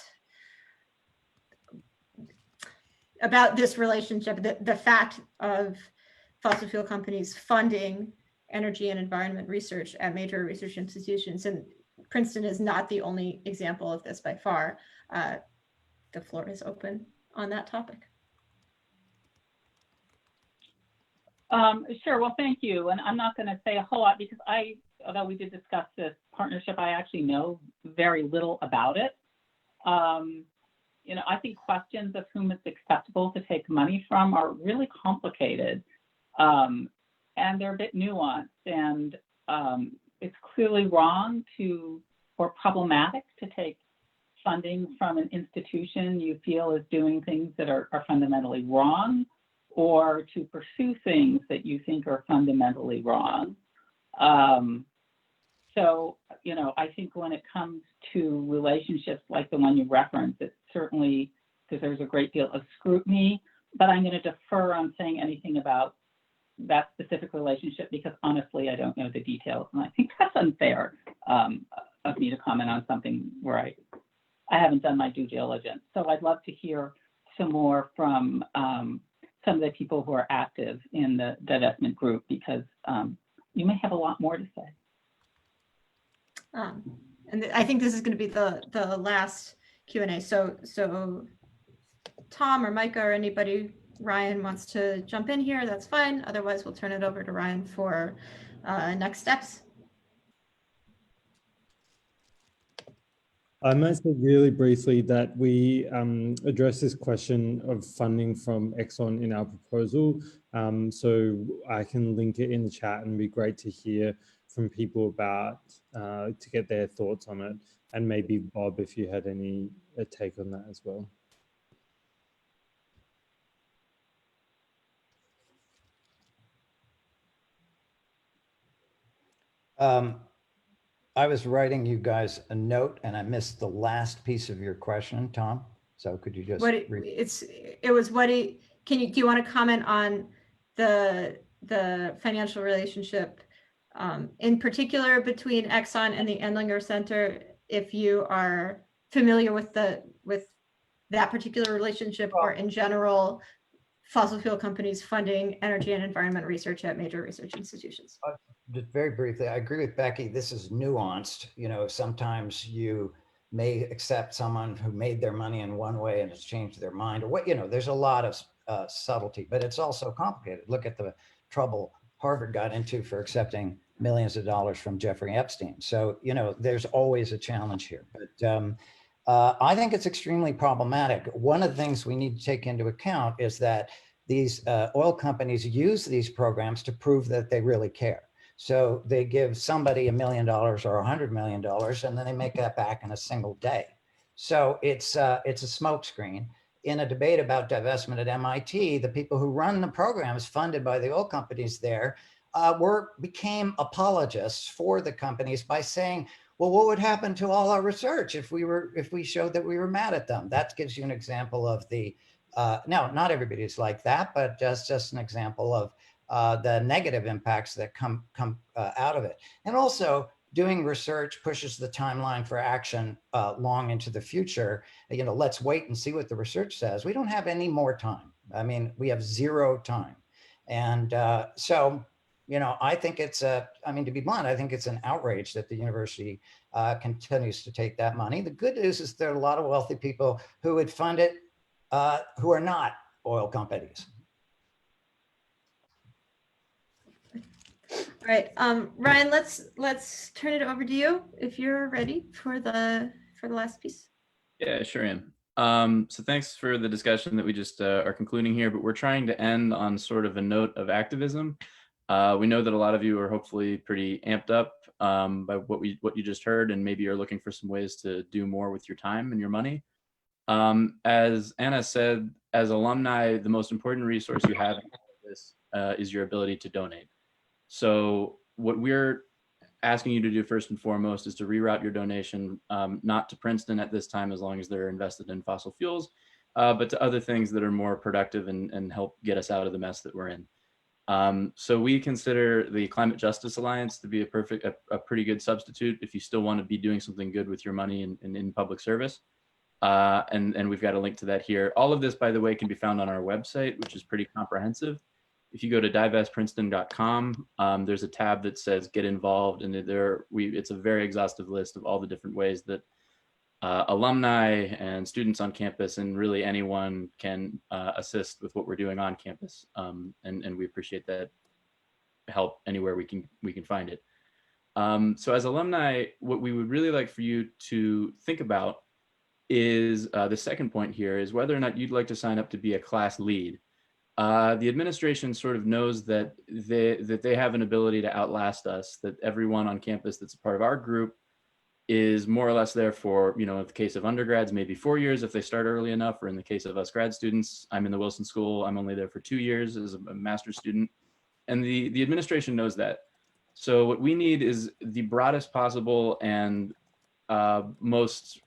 B: this relationship, the fact of fossil fuel companies funding energy and environment research at major research institutions, and Princeton is not the only example of this by far. The floor is open on that topic.
E: Sure, well, thank you. And I'm not going to say a whole lot because although we did discuss this partnership, I actually know very little about it. You know, I think questions of whom it's acceptable to take money from are really complicated, and they're a bit nuanced, and it's clearly wrong or problematic to take funding from an institution you feel is doing things that are fundamentally wrong, or to pursue things that you think are fundamentally wrong. So, you know, I think when it comes to relationships like the one you referenced, it's certainly deserves a great deal of scrutiny, but I'm going to defer on saying anything about that specific relationship because honestly, I don't know the details. And I think that's unfair of me to comment on something where I haven't done my due diligence. So I'd love to hear some more from some of the people who are active in the divestment group because you may have a lot more to say.
B: And I think this is going to be the last Q&A. So Tom or Micah or anybody, Ryan wants to jump in here, that's fine. Otherwise, we'll turn it over to Ryan for next steps.
D: I might say really briefly that we address this question of funding from Exxon in our proposal. So I can link it in the chat and it'd be great to hear from people about, to get their thoughts on it. And maybe Bob, if you had any take on that as well.
F: I was writing you guys a note and I missed the last piece of your question, Tom. So could you just
B: do you want to comment on the financial relationship in particular between Exxon and the Endlinger Center, if you are familiar with that particular relationship, or in general fossil fuel companies funding energy and environment research at major research institutions?
F: Just very briefly, I agree with Becky. This is nuanced. Sometimes you may accept someone who made their money in one way and has changed their mind, or there's a lot of subtlety, but it's also complicated. Look at the trouble Harvard got into for accepting millions of dollars from Jeffrey Epstein. So, there's always a challenge here, but I think it's extremely problematic. One of the things we need to take into account is that these oil companies use these programs to prove that they really care. So they give somebody $1 million or $100 million, and then they make that back in a single day. So it's a smokescreen. In a debate about divestment at MIT, the people who run the programs funded by the oil companies there became apologists for the companies by saying, well, what would happen to all our research if we showed that we were mad at them? That gives you an example of the now, not everybody's like that, but just an example of the negative impacts that come out of it. And also, doing research pushes the timeline for action long into the future. Let's wait and see what the research says. We don't have any more time. I mean, we have zero time. And so, I think it's to be blunt, I think it's an outrage that the university continues to take that money. The good news is there are a lot of wealthy people who would fund it who are not oil companies.
B: All right, Ryan, let's turn it over to you if you're ready for the last piece.
G: Yeah, sure am. So thanks for the discussion that we just are concluding here, but we're trying to end on sort of a note of activism. We know that a lot of you are hopefully pretty amped up by what you just heard, and maybe you're looking for some ways to do more with your time and your money. As Anna said, as alumni, the most important resource you have in this is your ability to donate. So what we're asking you to do first and foremost is to reroute your donation, not to Princeton at this time, as long as they're invested in fossil fuels, but to other things that are more productive and help get us out of the mess that we're in. So we consider the Climate Justice Alliance to be a pretty good substitute if you still want to be doing something good with your money in public service. And we've got a link to that here. All of this, by the way, can be found on our website, which is pretty comprehensive. If you go to divestprinceton.com, there's a tab that says get involved, and it's a very exhaustive list of all the different ways that alumni and students on campus and really anyone can assist with what we're doing on campus. And we appreciate that help anywhere we can find it. So as alumni, what we would really like for you to think about is the second point here is whether or not you'd like to sign up to be a class lead. The administration sort of knows that they have an ability to outlast us, that everyone on campus that's a part of our group is more or less there for, in the case of undergrads, maybe 4 years if they start early enough, or in the case of us grad students, I'm in the Wilson School, I'm only there for 2 years as a master's student. And the administration knows that. So what we need is the broadest possible and most,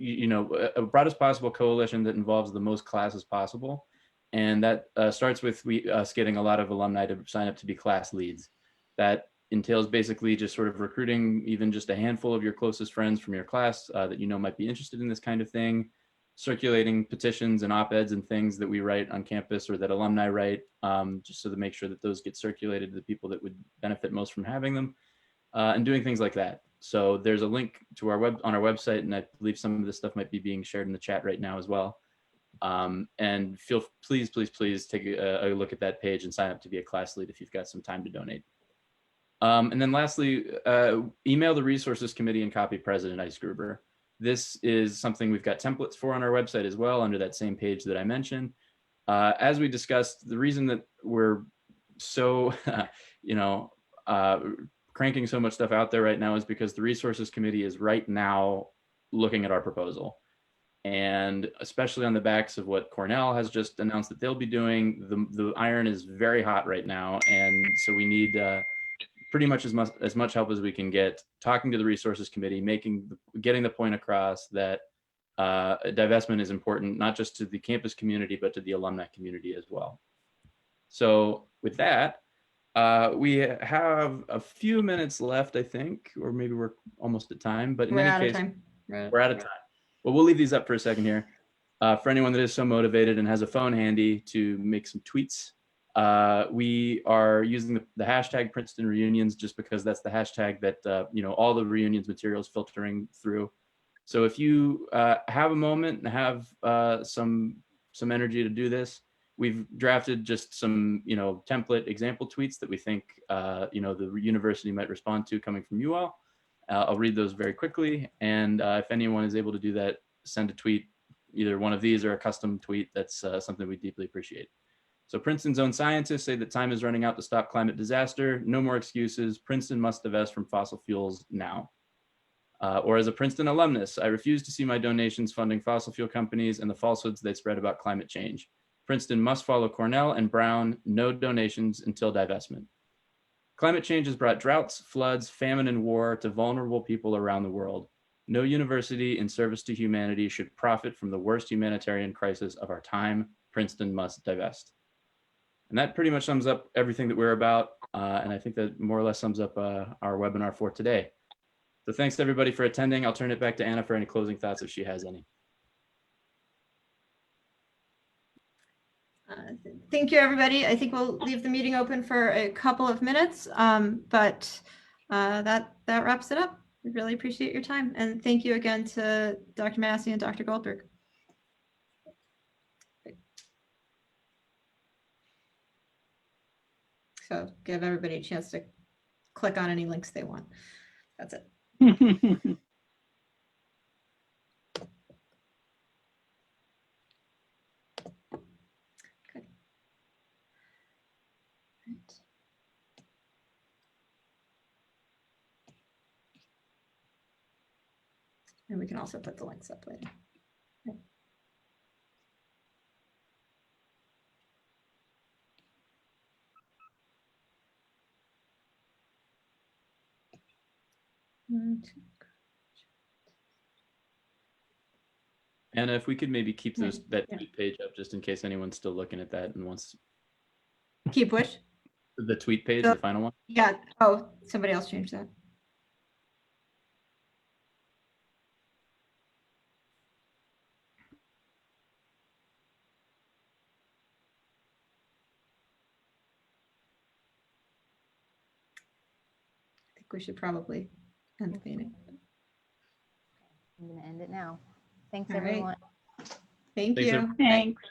G: a broadest possible coalition that involves the most classes possible. And that starts with us getting a lot of alumni to sign up to be class leads. That entails basically just sort of recruiting even just a handful of your closest friends from your class that might be interested in this kind of thing, circulating petitions and op-eds and things that we write on campus or that alumni write, just so to make sure that those get circulated to the people that would benefit most from having them, and doing things like that. So there's a link to on our website, and I believe some of this stuff might be being shared in the chat right now as well. And please take a look at that page and sign up to be a class lead if you've got some time to donate. And then lastly, email the resources committee and copy President Eisgruber. This is something we've got templates for on our website as well, under that same page that I mentioned. As we discussed, the reason that we're so, cranking so much stuff out there right now is because the Resources Committee is right now looking at our proposal. And especially on the backs of what Cornell has just announced that they'll be doing, the iron is very hot right now. And so we need pretty much as much help as we can get, talking to the Resources Committee, getting the point across that divestment is important, not just to the campus community, but to the alumni community as well. So with that, we have a few minutes left, I think, or maybe we're almost at time, but in
B: We're
G: any
B: out of
G: case,
B: time.
G: we're out of time. Well, we'll leave these up for a second here. For anyone that is so motivated and has a phone handy to make some tweets, we are using the hashtag Princeton Reunions just because that's the hashtag that all the reunions materials filtering through. So if you have a moment and have some energy to do this, we've drafted just some template example tweets that we think the university might respond to coming from you all. I'll read those very quickly, and if anyone is able to do that, send a tweet, either one of these or a custom tweet. That's something we deeply appreciate. So Princeton's own scientists say that time is running out to stop climate disaster. No more excuses. Princeton must divest from fossil fuels now. Or as a Princeton alumnus, I refuse to see my donations funding fossil fuel companies and the falsehoods they spread about climate change. Princeton must follow Cornell and Brown, no donations until divestment. Climate change has brought droughts, floods, famine, and war to vulnerable people around the world. No university in service to humanity should profit from the worst humanitarian crisis of our time. Princeton must divest. And that pretty much sums up everything that we're about. And I think that more or less sums up our webinar for today. So thanks to everybody for attending. I'll turn it back to Anna for any closing thoughts if she has any.
B: Thank you, everybody. I think we'll leave the meeting open for a couple of minutes, but that wraps it up. We really appreciate your time. And thank you again to Dr. Massie and Dr. Goldberg. So give everybody a chance to click on any links they want. That's it. Okay. Right. And we can also put the links up later. Okay.
G: Anna, if we could maybe keep that
B: Yeah.
G: tweet page up just in case anyone's still looking at that and wants
B: Keep which?
G: the tweet page,
B: The-
G: the final one.
B: Yeah. Oh, somebody else changed that. I think we should probably end the meeting.
C: I'm going to end it now. Thanks,
B: All right.
C: everyone.
B: Thank
G: Thanks,
B: you.
G: everyone.
E: Thanks.